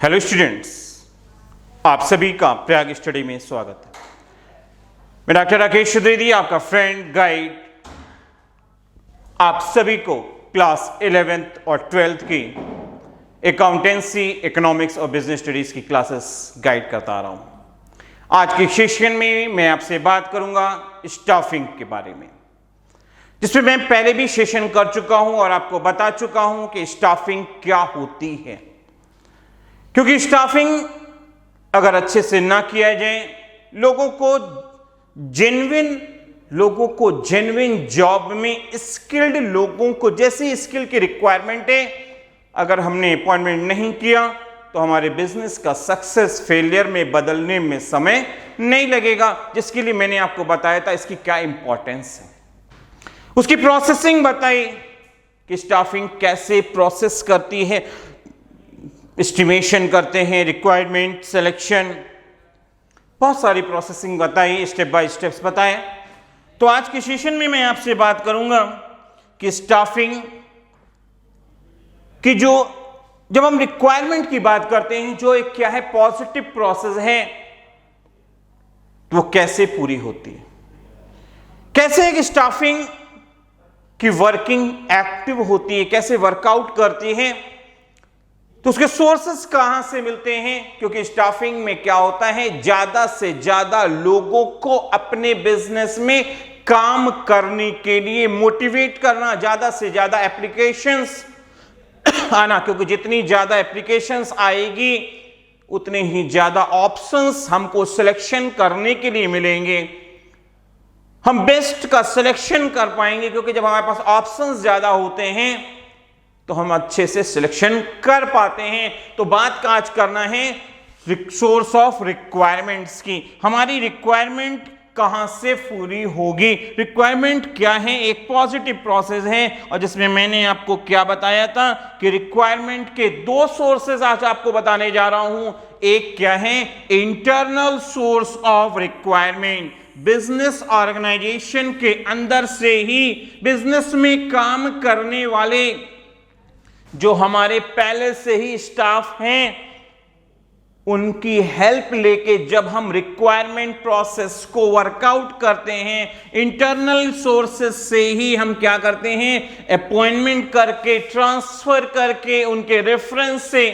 Hello students, आप सभी का प्रयाग स्टडी में स्वागत है। मैं डॉक्टर राकेश द्विवेदी, आपका फ्रेंड गाइड, आप सभी को क्लास 11th और 12th की अकाउंटेंसी, इकोनॉमिक्स और बिजनेस स्टडीज की क्लासेस गाइड करता आ रहा हूं। आज के सेशन में मैं आपसे बात करूंगा स्टाफिंग के बारे में, जिसमें मैं पहले भी सेशन कर चुका हूं और आपको बता चुका हूं कि स्टाफिंग क्या होती है। क्योंकि स्टाफिंग अगर अच्छे से ना किया जाए, लोगों को जेन्युइन जॉब में स्किल्ड लोगों को जैसी स्किल की रिक्वायरमेंट है, अगर हमने अपॉइंटमेंट नहीं किया तो हमारे बिजनेस का सक्सेस फेलियर में बदलने में समय नहीं लगेगा, जिसके लिए मैंने आपको बताया था इसकी क्या इंपॉर्टेंस है। उसकी प्रोसेसिंग बताई कि स्टाफिंग कैसे प्रोसेस करती है, एस्टिमेशन करते हैं, रिक्वायरमेंट सिलेक्शन, बहुत सारी प्रोसेसिंग बताई, स्टेप बाय स्टेप्स बताए। तो आज के सेशन में मैं आपसे बात करूंगा कि स्टाफिंग की जब हम रिक्वायरमेंट की बात करते हैं, जो एक क्या है पॉजिटिव प्रोसेस है, तो वो कैसे पूरी होती है, कैसे एक स्टाफिंग की वर्किंग एक्टिव होती है, कैसे वर्कआउट करती है, तो उसके सोर्सेस कहां से मिलते हैं। क्योंकि स्टाफिंग में क्या होता है, ज्यादा से ज्यादा लोगों को अपने बिजनेस में काम करने के लिए मोटिवेट करना, ज्यादा से ज्यादा एप्लीकेशंस आना, क्योंकि जितनी ज्यादा एप्लीकेशंस आएगी उतने ही ज्यादा ऑप्शंस हमको सिलेक्शन करने के लिए मिलेंगे, हम बेस्ट का सिलेक्शन कर पाएंगे। क्योंकि जब हमारे पास ऑप्शंस ज्यादा होते हैं तो हम अच्छे से सिलेक्शन कर पाते हैं। तो बात आज करना है सोर्स ऑफ रिक्वायरमेंट्स की। हमारी रिक्वायरमेंट कहां से पूरी होगी। रिक्वायरमेंट क्या है, एक पॉजिटिव प्रोसेस है, और जिसमें मैंने आपको क्या बताया था कि रिक्वायरमेंट के दो सोर्सेस आज आपको बताने जा रहा हूं। एक क्या है, internal source of requirement, business organisation के अंदर से ही बिजनेस में काम करने वाले जो हमारे पहले से ही स्टाफ हैं, उनकी हेल्प लेके जब हम रिक्वायरमेंट प्रोसेस को वर्कआउट करते हैं, इंटरनल सोर्सेस से ही हम क्या करते हैं, अपॉइंटमेंट करके, ट्रांसफर करके, उनके रेफरेंस से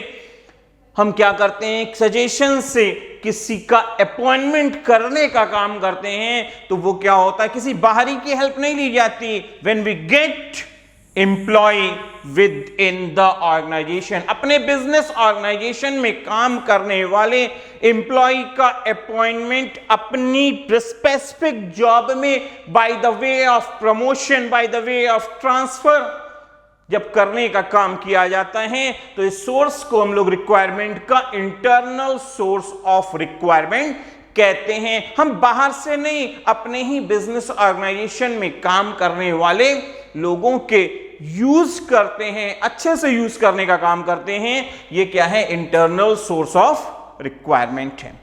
हम क्या करते हैं, सजेशन से किसी का अपॉइंटमेंट करने का काम करते हैं। तो वो क्या होता है, किसी बाहरी की हेल्प नहीं ली जाती। When we get employ within the organisation, अपने बिजनेस ऑर्गेनाइजेशन में काम करने वाले एम्प्लॉय का अपॉइंटमेंट अपनी स्पेसिफिक जॉब में by the way of promotion, by the way of transfer जब करने का काम किया जाता है, तो इस सोर्स को हम लोग रिक्वायरमेंट का इंटरनल सोर्स ऑफ रिक्वायरमेंट कहते हैं। हम बाहर से नहीं, अपने ही बिजनेस ऑर्गेनाइजेशन में काम करने वाले लोगों के यूज करते हैं, अच्छे से यूज करने का काम करते हैं। ये क्या है, इंटरनल सोर्स ऑफ रिक्वायरमेंट है।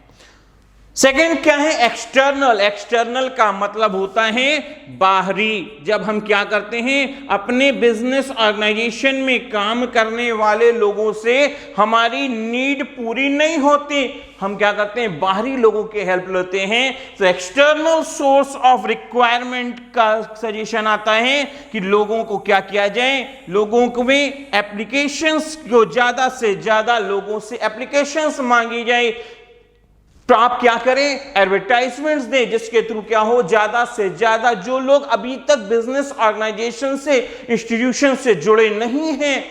सेकेंड क्या है, एक्सटर्नल। एक्सटर्नल का मतलब होता है बाहरी। जब हम क्या करते हैं, अपने बिजनेस ऑर्गेनाइजेशन में काम करने वाले लोगों से हमारी नीड पूरी नहीं होती, हम क्या करते हैं, बाहरी लोगों की हेल्प लेते हैं। तो एक्सटर्नल सोर्स ऑफ रिक्वायरमेंट का सजेशन आता है कि लोगों को क्या किया जाए, लोगों को भी एप्लीकेशंस को ज्यादा से ज्यादा लोगों से एप्लीकेशंस मांगी जाए। तो आप क्या करें, एडवर्टाइजमेंट्स दें, जिसके थ्रू क्या हो, ज्यादा से ज्यादा जो लोग अभी तक बिजनेस ऑर्गेनाइजेशन से, इंस्टीट्यूशन से जुड़े नहीं हैं,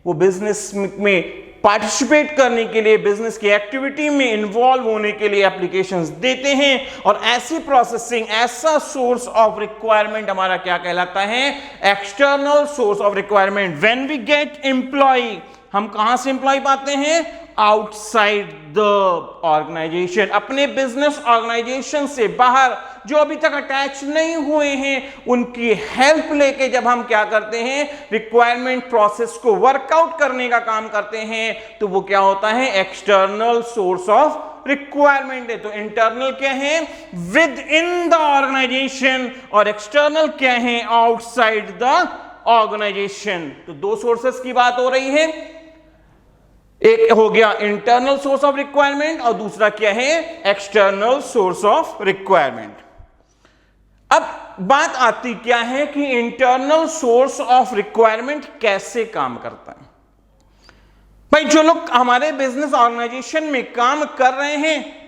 वो बिजनेस में पार्टिसिपेट करने के लिए, बिजनेस की एक्टिविटी में इन्वॉल्व होने के लिए एप्लीकेशंस देते हैं। और ऐसी प्रोसेसिंग, ऐसा सोर्स ऑफ रिक्वायरमेंट हमारा क्या कहलाता है, external source of requirement. When we get employ, हम कहां से एम्प्लॉय पाते हैं, आउटसाइड द ऑर्गेनाइजेशन, अपने बिजनेस ऑर्गेनाइजेशन से बाहर जो अभी तक अटैच नहीं हुए हैं, उनकी हेल्प लेके जब हम क्या करते हैं, रिक्वायरमेंट प्रोसेस को वर्कआउट करने का काम करते हैं, तो वो क्या होता है, एक्सटर्नल सोर्स ऑफ रिक्वायरमेंट है। तो इंटरनल क्या है, विद इन द ऑर्गेनाइजेशन, और एक्सटर्नल क्या है, आउटसाइड द ऑर्गेनाइजेशन। तो दो सोर्सेस की बात हो रही है। एक हो गया इंटरनल सोर्स ऑफ रिक्वायरमेंट और दूसरा क्या है, एक्सटर्नल सोर्स ऑफ रिक्वायरमेंट। अब बात आती क्या है कि इंटरनल सोर्स ऑफ रिक्वायरमेंट कैसे काम करता है। भाई जो लोग हमारे बिजनेस ऑर्गेनाइजेशन में काम कर रहे हैं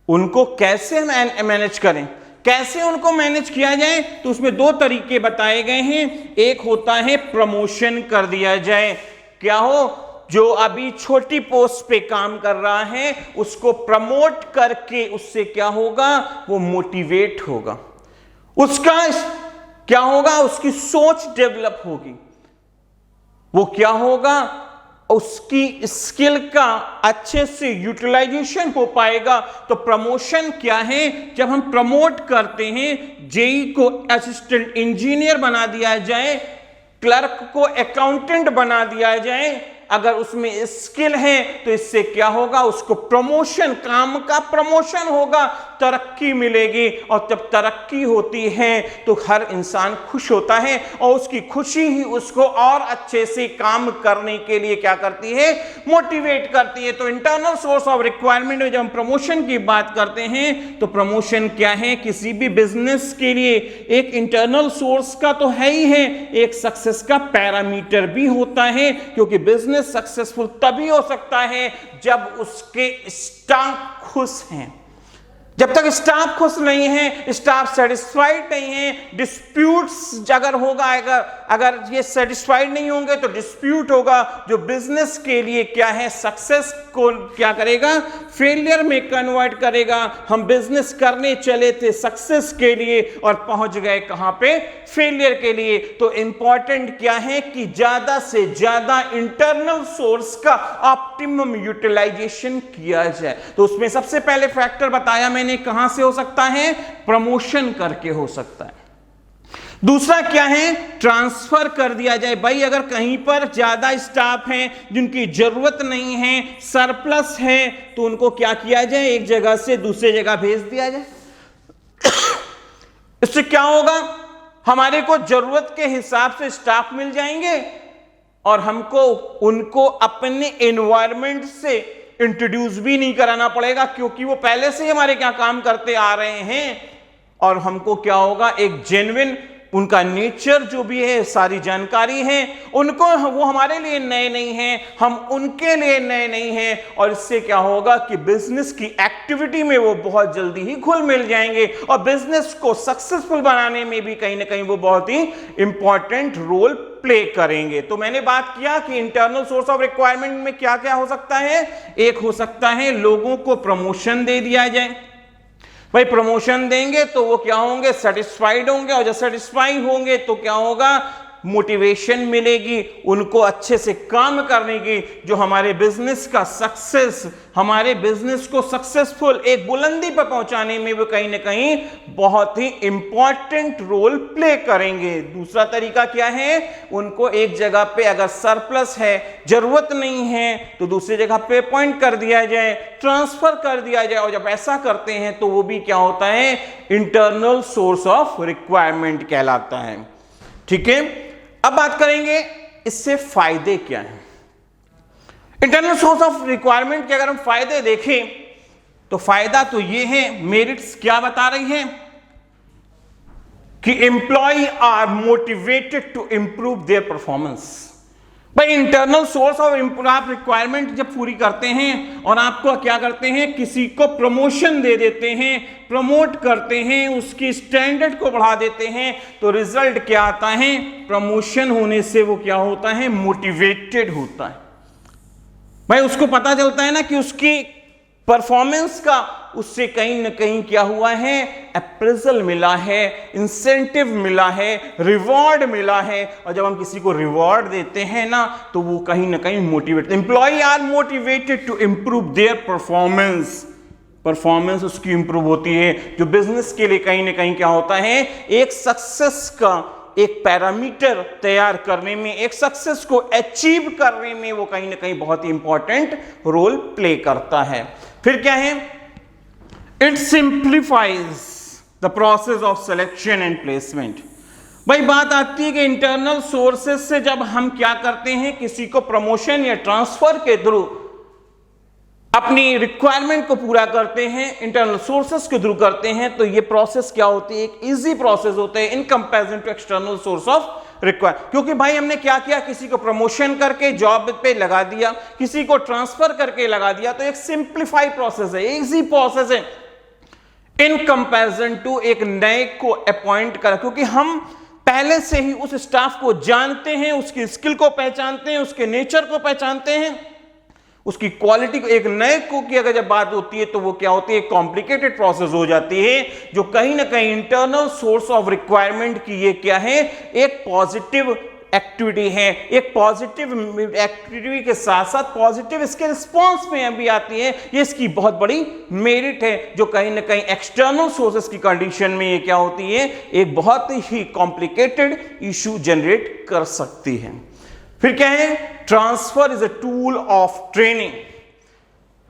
उनको कैसे मैनेज करें, कैसे उनको मैनेज किया जाए, तो उसमें दो तरीके बताए गए हैं। एक होता है प्रमोशन कर दिया जाए, क्या हो, जो अभी छोटी पोस्ट पे काम कर रहा है उसको प्रमोट करके उससे क्या होगा, वो मोटिवेट होगा, उसका क्या होगा, उसकी सोच डेवलप होगी, वो क्या होगा, उसकी स्किल का अच्छे से यूटिलाइजेशन हो पाएगा। तो प्रमोशन क्या है, जब हम प्रमोट करते हैं, जेई को असिस्टेंट इंजीनियर बना दिया जाए, क्लर्क को अकाउंटेंट बना दिया जाए, अगर उसमें स्किल है तो इससे क्या होगा, उसको प्रमोशन, काम का प्रमोशन होगा, तरक्की मिलेगी। और जब तरक्की होती है तो हर इंसान खुश होता है और उसकी खुशी ही उसको और अच्छे से काम करने के लिए क्या करती है, मोटिवेट करती है। तो इंटरनल सोर्स ऑफ रिक्वायरमेंट में जब हम प्रमोशन की बात करते हैं तो प्रमोशन क्या है, किसी भी बिजनेस के लिए एक इंटरनल सोर्स का तो है ही है, एक सक्सेस का पैरामीटर भी होता है, क्योंकि बिजनेस सक्सेसफुल तभी हो सकता है जब उसके स्टाफ खुश हैं। जब तक स्टाफ खुश नहीं है, स्टाफ सेटिस्फाइड नहीं है, डिस्प्यूट्स अगर होगा, अगर ये सेटिस्फाइड नहीं होंगे तो डिस्प्यूट होगा, जो बिजनेस के लिए क्या है, सक्सेस को क्या करेगा, फेलियर में कन्वर्ट करेगा। हम बिजनेस करने चले थे सक्सेस के लिए और पहुंच गए कहां पे, फेलियर के लिए। तो इंपॉर्टेंट क्या है कि ज्यादा से ज्यादा इंटरनल सोर्स का ऑप्टिमम यूटिलाइजेशन किया जाए। तो उसमें सबसे पहले फैक्टर बताया मैंने, कहां से हो सकता है, प्रमोशन करके हो सकता है। दूसरा क्या है, ट्रांसफर कर दिया जाए। भाई अगर कहीं पर ज्यादा स्टाफ है जिनकी जरूरत नहीं है, सरप्लस है, तो उनको क्या किया जाए, एक जगह से दूसरी जगह भेज दिया जाए। इससे क्या होगा, हमारे को जरूरत के हिसाब से स्टाफ मिल जाएंगे और हमको उनको अपने एनवायरमेंट से इंट्रोड्यूस भी नहीं कराना पड़ेगा, क्योंकि वो पहले से ही हमारे क्या काम करते आ रहे हैं। और हमको क्या होगा, एक जेन्युइन उनका नेचर जो भी है, सारी जानकारी है, उनको, वो हमारे लिए नए नहीं हैं, हम उनके लिए नए नहीं हैं। और इससे क्या होगा कि बिजनेस की एक्टिविटी में वो बहुत जल्दी ही घुल मिल जाएंगे और बिजनेस को सक्सेसफुल बनाने में भी कहीं ना कहीं वो बहुत ही इंपॉर्टेंट रोल प्ले करेंगे। तो मैंने बात किया कि इंटरनल सोर्स ऑफ रिक्वायरमेंट में क्या क्या हो सकता है। एक हो सकता है लोगों को प्रमोशन दे दिया जाए। भाई प्रमोशन देंगे तो वो क्या होंगे, सेटिस्फाइड होंगे, और जब सेटिस्फाई होंगे तो क्या होगा, मोटिवेशन मिलेगी उनको अच्छे से काम करने की, जो हमारे बिजनेस का सक्सेस, हमारे बिजनेस को सक्सेसफुल एक बुलंदी पर पहुंचाने में वो कहीं ना कहीं बहुत ही इंपॉर्टेंट रोल प्ले करेंगे। दूसरा तरीका क्या है, उनको एक जगह पे अगर सरप्लस है, जरूरत नहीं है, तो दूसरी जगह पे अपॉइंट कर दिया जाए, ट्रांसफर कर दिया जाए। और जब ऐसा करते हैं तो वो भी क्या होता है, इंटरनल सोर्स ऑफ रिक्वायरमेंट कहलाता है। ठीक है, अब बात करेंगे इससे फायदे क्या हैं। इंटरनल सोर्स ऑफ रिक्वायरमेंट के अगर हम फायदे देखें तो फायदा तो ये है, मेरिट्स क्या बता रही हैं कि employ are motivated to improve their performance. भाई इंटरनल सोर्स ऑफ आप रिक्वायरमेंट जब पूरी करते हैं और आपको क्या करते हैं, किसी को प्रमोशन दे देते हैं, प्रमोट करते हैं, उसकी स्टैंडर्ड को बढ़ा देते हैं, तो रिजल्ट क्या आता है, प्रमोशन होने से वो क्या होता है, मोटिवेटेड होता है। भाई उसको पता चलता है ना कि उसकी परफॉर्मेंस का उससे कहीं ना कहीं क्या हुआ है, अप्रेजल मिला है, इंसेंटिव मिला है, रिवॉर्ड मिला है। और जब हम किसी को रिवॉर्ड देते हैं ना तो वो कहीं ना कहीं motivate, employ are motivated to improve their performance, performance उसकी इंप्रूव होती है, जो बिजनेस के लिए कहीं ना कहीं क्या होता है, एक सक्सेस का एक पैरामीटर तैयार करने में, एक सक्सेस को अचीव करने में वो कहीं ना कहीं बहुत ही इंपॉर्टेंट रोल प्ले करता है। फिर क्या है, it simplifies the process of selection and placement. भाई बात आती है कि इंटरनल सोर्सेस से जब हम क्या करते हैं, किसी को प्रमोशन या ट्रांसफर के थ्रू अपनी रिक्वायरमेंट को पूरा करते हैं, इंटरनल सोर्सेस के थ्रू करते हैं, तो ये प्रोसेस क्या होती है, एक इजी प्रोसेस होता है in comparison to external source of require. क्योंकि भाई हमने क्या किया, किसी को प्रमोशन करके जॉब पे लगा दिया, किसी को ट्रांसफर करके लगा दिया, तो एक सिंप्लीफाइड प्रोसेस है, इजी प्रोसेस है इन कंपैरिजन टू एक नए को अपॉइंट करा। क्योंकि हम पहले से ही उस स्टाफ को जानते हैं, उसकी स्किल को पहचानते हैं, उसके नेचर को पहचानते हैं, उसकी क्वालिटी को। एक नए को की अगर जब बात होती है तो वो क्या होती है, कॉम्प्लिकेटेड प्रोसेस हो जाती है, जो कहीं ना कहीं इंटरनल सोर्स ऑफ रिक्वायरमेंट की ये क्या है, एक पॉजिटिव एक्टिविटी है। एक पॉजिटिव एक्टिविटी के साथ साथ पॉजिटिव इसके रिस्पॉन्स में भी आती है, ये इसकी बहुत बड़ी मेरिट है, जो कहीं ना कहीं एक्सटर्नल सोर्सेस की कंडीशन में ये क्या होती है, एक बहुत ही कॉम्प्लिकेटेड इशू जनरेट कर सकती है। फिर क्या है, transfer is a tool of training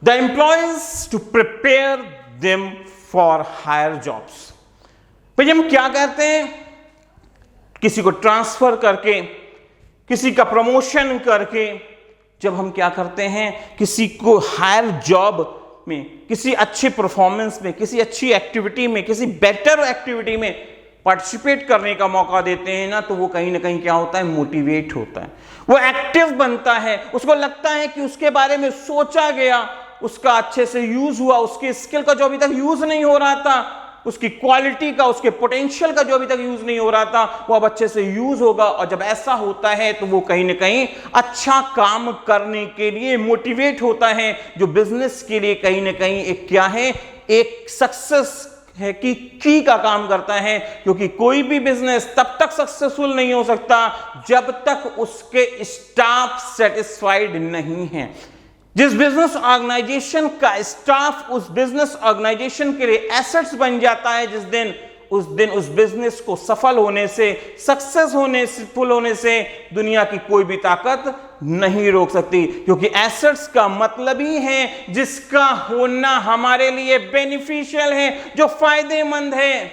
the employees to prepare them for higher jobs. भाई हम क्या कहते हैं, किसी को ट्रांसफर करके, किसी का प्रमोशन करके जब हम क्या करते हैं, किसी को हायर जॉब में, किसी अच्छे परफॉर्मेंस में, किसी अच्छी एक्टिविटी में, किसी बेटर एक्टिविटी में पार्टिसिपेट करने का मौका देते हैं ना, तो वो कहीं ना कहीं क्या होता है, मोटिवेट होता है, वो एक्टिव बनता है, उसको लगता है कि उसके बारे में सोचा गया, उसका अच्छे से यूज हुआ, उसकी स्किल का जो अभी तक यूज नहीं हो रहा था, उसकी क्वालिटी का, उसके पोटेंशियल का जो अभी तक यूज नहीं हो रहा था, वो अब अच्छे से यूज होगा। और जब ऐसा होता है तो वो कहीं ना कहीं अच्छा काम करने के लिए मोटिवेट होता है, जो बिजनेस के लिए कहीं ना कहीं एक क्या है, एक सक्सेस है कि की का काम करता है। क्योंकि कोई भी बिजनेस तब तक सक्सेसफुल नहीं हो सकता जब तक उसके स्टाफ सेटिस्फाइड नहीं है। जिस बिजनेस ऑर्गेनाइजेशन का स्टाफ उस बिजनेस ऑर्गेनाइजेशन के लिए एसेट्स बन जाता है, जिस दिन उस बिजनेस को सफल होने से, सक्सेस होने से, फुल होने से दुनिया की कोई भी ताकत नहीं रोक सकती। क्योंकि एसेट्स का मतलब ही है जिसका होना हमारे लिए बेनिफिशियल है, जो फायदेमंद है।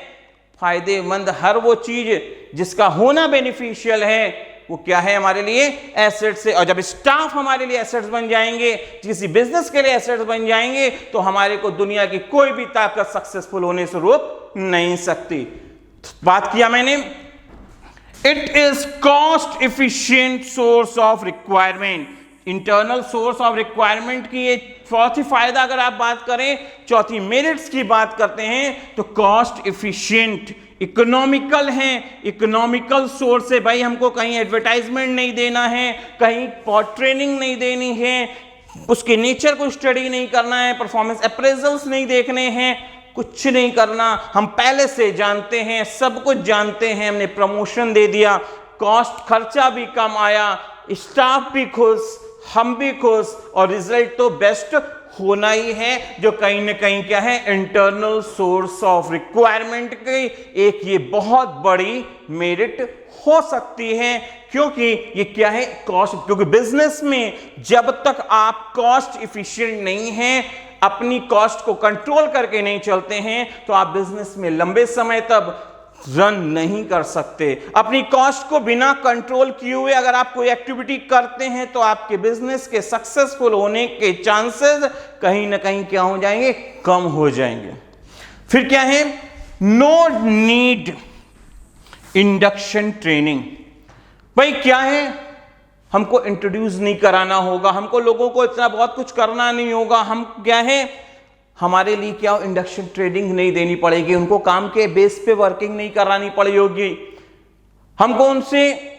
फायदेमंद हर वो चीज जिसका होना बेनिफिशियल है, वो क्या है हमारे लिए, एसेट्स है। और जब स्टाफ हमारे लिए एसेट्स बन जाएंगे, किसी बिजनेस के लिए एसेट्स बन जाएंगे, तो हमारे को दुनिया की कोई भी ताकत सक्सेसफुल होने से रोक नहीं सकती। बात किया मैंने, it is cost efficient source of requirement. Internal source of requirement की ये चौथी फायदा अगर आप बात करें, चौथी मेरिट्स की बात करते हैं, तो कॉस्ट एफिशिएंट, इकोनॉमिकल है, इकोनॉमिकल सोर्स है। भाई हमको कहीं एडवर्टाइजमेंट नहीं देना है, कहीं ट्रेनिंग नहीं देनी है, उसके नेचर को स्टडी नहीं करना है, परफॉर्मेंस अप्रेजल्स नहीं देखने हैं, कुछ नहीं करना। हम पहले से जानते हैं, सब कुछ जानते हैं, हमने प्रमोशन दे दिया, कॉस्ट खर्चा भी कम आया, स्टाफ भी खुश, हम भी खुश, और रिजल्ट तो बेस्ट होना ही है, जो कहीं ना कहीं क्या है, इंटरनल सोर्स ऑफ रिक्वायरमेंट की एक ये बहुत बड़ी मेरिट हो सकती है। क्योंकि ये क्या है, कॉस्ट। क्योंकि बिजनेस में जब तक आप कॉस्ट इफिशिएंट नहीं हैं, अपनी कॉस्ट को कंट्रोल करके नहीं चलते हैं, तो आप बिजनेस में लंबे समय तक रन नहीं कर सकते। अपनी कॉस्ट को बिना कंट्रोल किए हुए अगर आप कोई एक्टिविटी करते हैं, तो आपके बिजनेस के सक्सेसफुल होने के चांसेस कहीं ना कहीं क्या हो जाएंगे, कम हो जाएंगे। फिर क्या है, नो नीड इंडक्शन ट्रेनिंग। भाई क्या है, हमको इंट्रोड्यूस नहीं कराना होगा, हमको लोगों को इतना बहुत कुछ करना नहीं होगा। हम क्या है, हमारे लिए क्या इंडक्शन ट्रेनिंग नहीं देनी पड़ेगी, उनको काम के बेस पे वर्किंग नहीं करानी पड़ेगी, हमको उनसे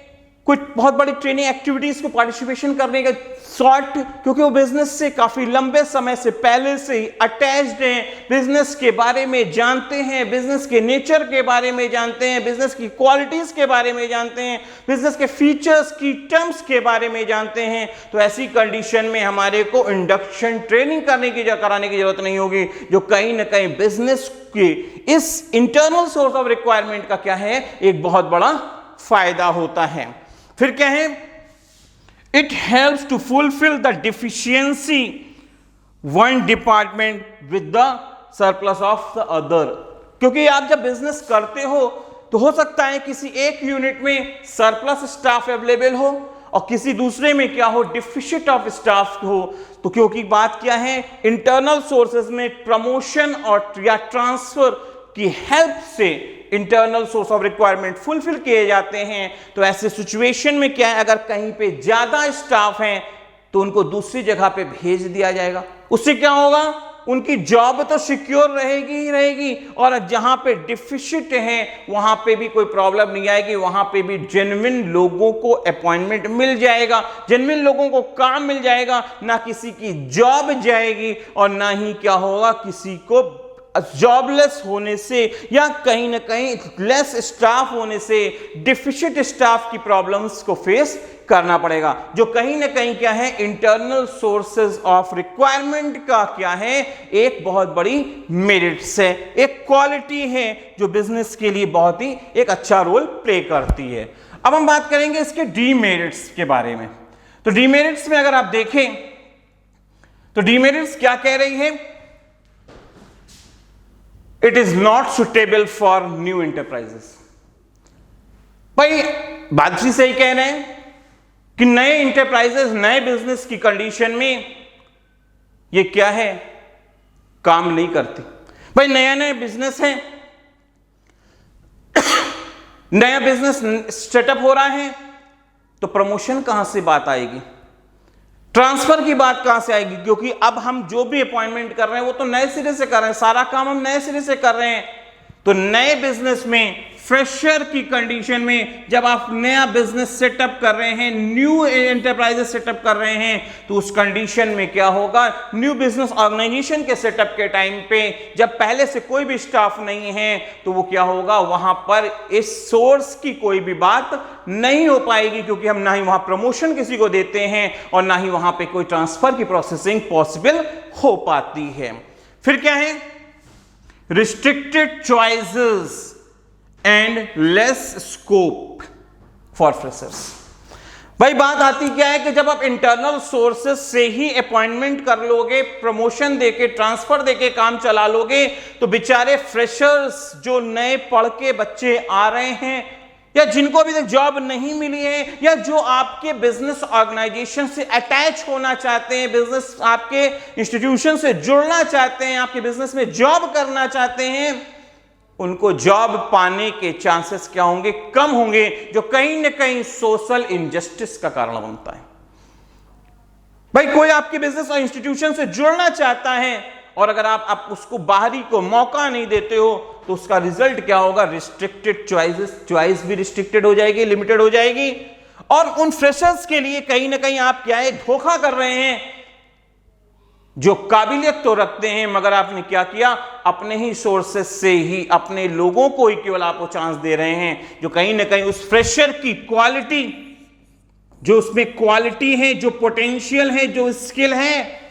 कुछ बहुत बड़ी ट्रेनिंग एक्टिविटीज को पार्टिसिपेशन करने का शॉर्ट, क्योंकि वो बिजनेस से काफी लंबे समय से पहले से ही अटैच्ड हैं, बिजनेस के बारे में जानते हैं, बिजनेस के नेचर के बारे में जानते हैं, बिजनेस की क्वालिटीज के बारे में जानते हैं, बिजनेस के फीचर्स की टर्म्स के बारे में जानते हैं। तो ऐसी कंडीशन में हमारे को इंडक्शन ट्रेनिंग कराने की जरूरत नहीं होगी, जो कहीं ना कहीं बिजनेस की इस इंटरनल सोर्स ऑफ रिक्वायरमेंट का क्या है, एक बहुत बड़ा फायदा होता है। फिर क्या है, it helps to fulfil the deficiency one department with the surplus of the other. क्योंकि आप जब बिजनेस करते हो तो हो सकता है किसी एक यूनिट में सरप्लस स्टाफ अवेलेबल हो और किसी दूसरे में क्या हो, डिफिशिट ऑफ स्टाफ हो। तो क्योंकि बात क्या है, इंटरनल सोर्सेज में प्रमोशन और या ट्रांसफर की हेल्प से internal source of requirement fulfil किए जाते हैं। तो ऐसे सिचुएशन में क्या है, अगर कहीं पे ज्यादा स्टाफ है तो उनको दूसरी जगह पे भेज दिया जाएगा। उससे क्या होगा, उनकी जॉब तो सिक्योर रहेगी ही रहेगी, और जहां पे डिफिशिट है वहां पे भी कोई प्रॉब्लम नहीं आएगी, वहां पे भी जेन्युइन लोगों को अपॉइंटमेंट मिल जाएगा, जेन्युइन लोगों को काम मिल जाएगा, ना किसी की जॉब जाएगी और ना ही क्या होगा, किसी को जॉबलेस होने से या कहीं ना कहीं लेस स्टाफ होने से डिफिशिट स्टाफ की प्रॉब्लम्स को फेस करना पड़ेगा, जो कहीं ना कहीं क्या है, इंटरनल सोर्सेज ऑफ रिक्वायरमेंट का क्या है, एक बहुत बड़ी मेरिट्स है, एक क्वालिटी है जो बिजनेस के लिए बहुत ही एक अच्छा रोल प्ले करती है। अब हम बात करेंगे इसके डीमेरिट्स के बारे में। तो डीमेरिट्स में अगर आप देखें तो डीमेरिट्स क्या कह रही है, it is not suitable for new enterprises. भाई बातचीत सही कह रहे हैं कि नए इंटरप्राइजेस, नए बिजनेस की कंडीशन में ये क्या है, काम नहीं करती। भाई नया नया बिजनेस है, नया बिजनेस सेटअप हो रहा है, तो प्रमोशन कहां से बात आएगी, ट्रांसफर की बात कहां से आएगी, क्योंकि अब हम जो भी अपॉइंटमेंट कर रहे हैं वो तो नए सिरे से कर रहे हैं, सारा काम हम नए सिरे से कर रहे हैं। तो नए बिजनेस में, फ्रेशर की कंडीशन में जब आप नया बिजनेस सेटअप कर रहे हैं, न्यू एंटरप्राइजेस सेटअप कर रहे हैं, तो उस कंडीशन में क्या होगा, न्यू बिजनेस ऑर्गेनाइजेशन के सेटअप के टाइम पे जब पहले से कोई भी स्टाफ नहीं है, तो वो क्या होगा, वहां पर इस सोर्स की कोई भी बात नहीं हो पाएगी, क्योंकि हम ना ही वहां प्रमोशन किसी को देते हैं और ना ही वहां पे कोई ट्रांसफर की प्रोसेसिंग पॉसिबल हो पाती है। फिर क्या है, restricted choices and less scope for freshers. भाई बात आती क्या है कि जब आप इंटरनल सोर्सेस से ही अपॉइंटमेंट कर लोगे, प्रमोशन देके, ट्रांसफर देके काम चला लोगे, तो बेचारे फ्रेशर्स जो नए पढ़ के बच्चे आ रहे हैं या जिनको अभी तक जॉब नहीं मिली है, या जो आपके बिजनेस ऑर्गेनाइजेशन से अटैच होना चाहते हैं, बिजनेस आपके इंस्टीट्यूशन से जुड़ना चाहते हैं, आपके बिजनेस में जॉब करना चाहते हैं, उनको जॉब पाने के चांसेस क्या होंगे, कम होंगे, जो कहीं ना कहीं सोशल इनजस्टिस का कारण बनता है। भाई कोई आपके बिजनेस और इंस्टीट्यूशन से जुड़ना चाहता है और अगर आप उसको बाहरी को मौका नहीं देते हो, तो उसका रिजल्ट क्या होगा, रिस्ट्रिक्टेड चॉइस भी रिस्ट्रिक्टेड हो जाएगी, लिमिटेड हो जाएगी, और उन फ्रेशर्स के लिए कहीं ना कहीं आप क्या है, धोखा कर रहे हैं, जो काबिलियत तो रखते हैं, मगर आपने क्या किया, अपने ही सोर्सेस से ही अपने लोगों को ही केवल आपको चांस दे रहे हैं, जो कहीं ना कहीं उस फ्रेशर की क्वालिटी, जो उसमें क्वालिटी है, जो पोटेंशियल है, जो स्किल है,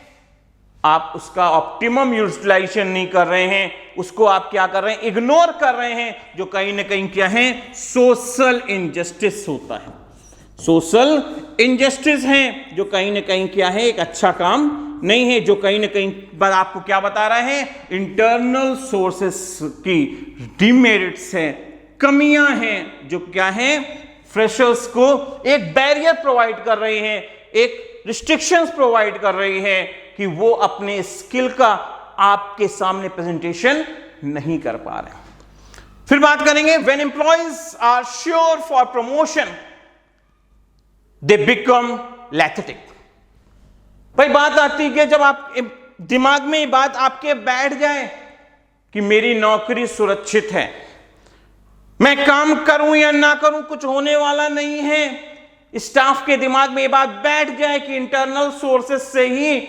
आप उसका ऑप्टिमम यूटिलाइजेशन नहीं कर रहे हैं, उसको आप क्या कर रहे हैं, इग्नोर कर रहे हैं, जो कहीं ना कहीं क्या है, सोशल इनजस्टिस होता है, सोशल इनजस्टिस है, जो कहीं ना कहीं क्या है, एक अच्छा काम नहीं है, जो कहीं ना कहीं आपको क्या बता रहा है, इंटरनल सोर्सेस की डिमेरिट्स है, कमियां हैं, जो क्या है, फ्रेशर्स को एक बैरियर प्रोवाइड कर रही है, एक रिस्ट्रिक्शंस प्रोवाइड कर रही है कि वो अपने स्किल का आपके सामने प्रेजेंटेशन नहीं कर पा रहे। फिर बात करेंगे, when employees are sure for promotion they become lethargic. भाई बात आती है जब आप दिमाग में ये बात आपके बैठ जाए कि मेरी नौकरी सुरक्षित है, मैं काम करूं या ना करूं कुछ होने वाला नहीं है, स्टाफ के दिमाग में ये बात बैठ जाए कि इंटरनल सोर्सेस से ही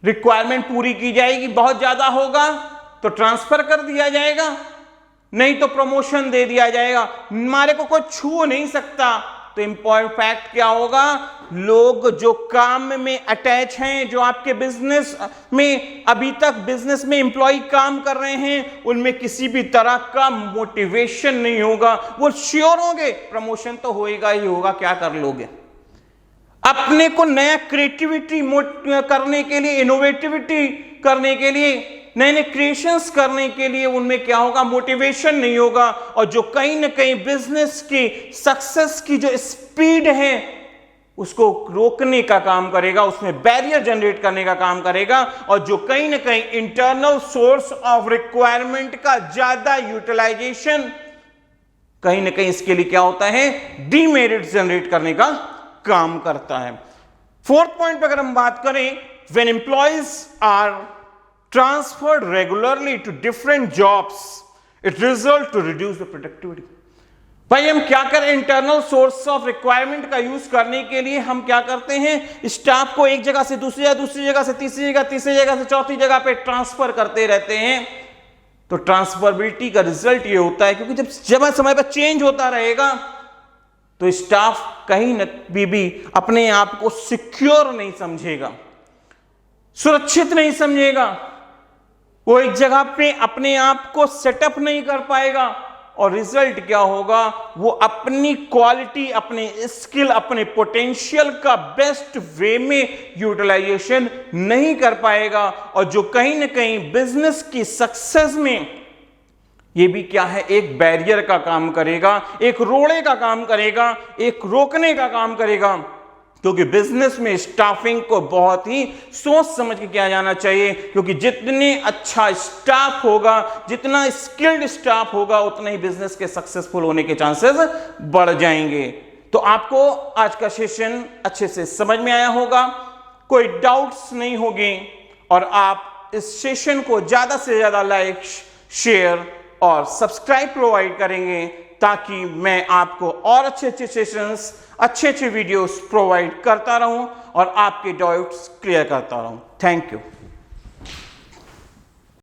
रिक्वायरमेंट पूरी की जाएगी, बहुत ज्यादा होगा तो ट्रांसफर कर दिया जाएगा, नहीं तो प्रमोशन दे दिया जाएगा, हमारे को कोई छू नहीं सकता, तो इम्पैक्ट क्या होगा, लोग जो काम में अटैच हैं, जो आपके बिजनेस में अभी तक बिजनेस में एम्प्लॉय काम कर रहे हैं, उनमें किसी भी तरह का मोटिवेशन नहीं होगा, वो श्योर होंगे प्रमोशन तो होएगा ही होगा, क्या कर लोगे। अपने को नया क्रिएटिविटी करने के लिए, इनोवेटिविटी करने के लिए नए नए क्रिएशंस करने के लिए उनमें क्या होगा, मोटिवेशन नहीं होगा, और जो कहीं ना कहीं बिजनेस की सक्सेस की जो स्पीड है उसको रोकने का काम करेगा, उसमें बैरियर जनरेट करने का काम करेगा, और जो कहीं ना कहीं इंटरनल सोर्स ऑफ रिक्वायरमेंट का ज्यादा यूटिलाइजेशन कहीं ना कहीं इसके लिए क्या होता है, डीमेरिट जनरेट करने का काम करता है। फोर्थ पॉइंट पर अगर हम बात करें, when employees are transferred regularly to different jobs it result to reduce the productivity. भाई हम क्या करें, इंटरनल सोर्स ऑफ रिक्वायरमेंट का यूज करने के लिए हम क्या करते हैं, स्टाफ को एक जगह से दूसरी जगह से तीसरी जगह से चौथी जगह पे ट्रांसफर करते रहते हैं। तो ट्रांसफरेबिलिटी का रिजल्ट ये होता है, क्योंकि जब समय पर चेंज होता रहेगा तो स्टाफ कहीं न भी अपने आप को सिक्योर नहीं समझेगा, सुरक्षित नहीं समझेगा, वो एक जगह पे अपने आप को सेटअप नहीं कर पाएगा, और रिजल्ट क्या होगा, वो अपनी क्वालिटी, अपने स्किल, अपने पोटेंशियल का बेस्ट वे में यूटिलाइजेशन नहीं कर पाएगा, और जो कहीं ना कहीं बिजनेस की सक्सेस में ये भी क्या है, एक बैरियर का काम करेगा, एक रोड़े का काम करेगा, एक रोकने का काम करेगा। क्योंकि बिजनेस में स्टाफिंग को बहुत ही सोच समझ के किया जाना चाहिए, क्योंकि जितने अच्छा स्टाफ होगा, जितना स्किल्ड स्टाफ होगा, उतना ही बिजनेस के सक्सेसफुल होने के चांसेस बढ़ जाएंगे। तो आपको आज का सेशन अच्छे से समझ में आया होगा, कोई डाउट्स नहीं होंगे, और आप इस सेशन को ज्यादा से ज्यादा लाइक, शेयर और सब्सक्राइब प्रोवाइड करेंगे, ताकि मैं आपको और अच्छे सेशंस, अच्छे वीडियोस प्रोवाइड करता रहूं और आपके डाउट्स क्लियर करता रहूं। Thank you.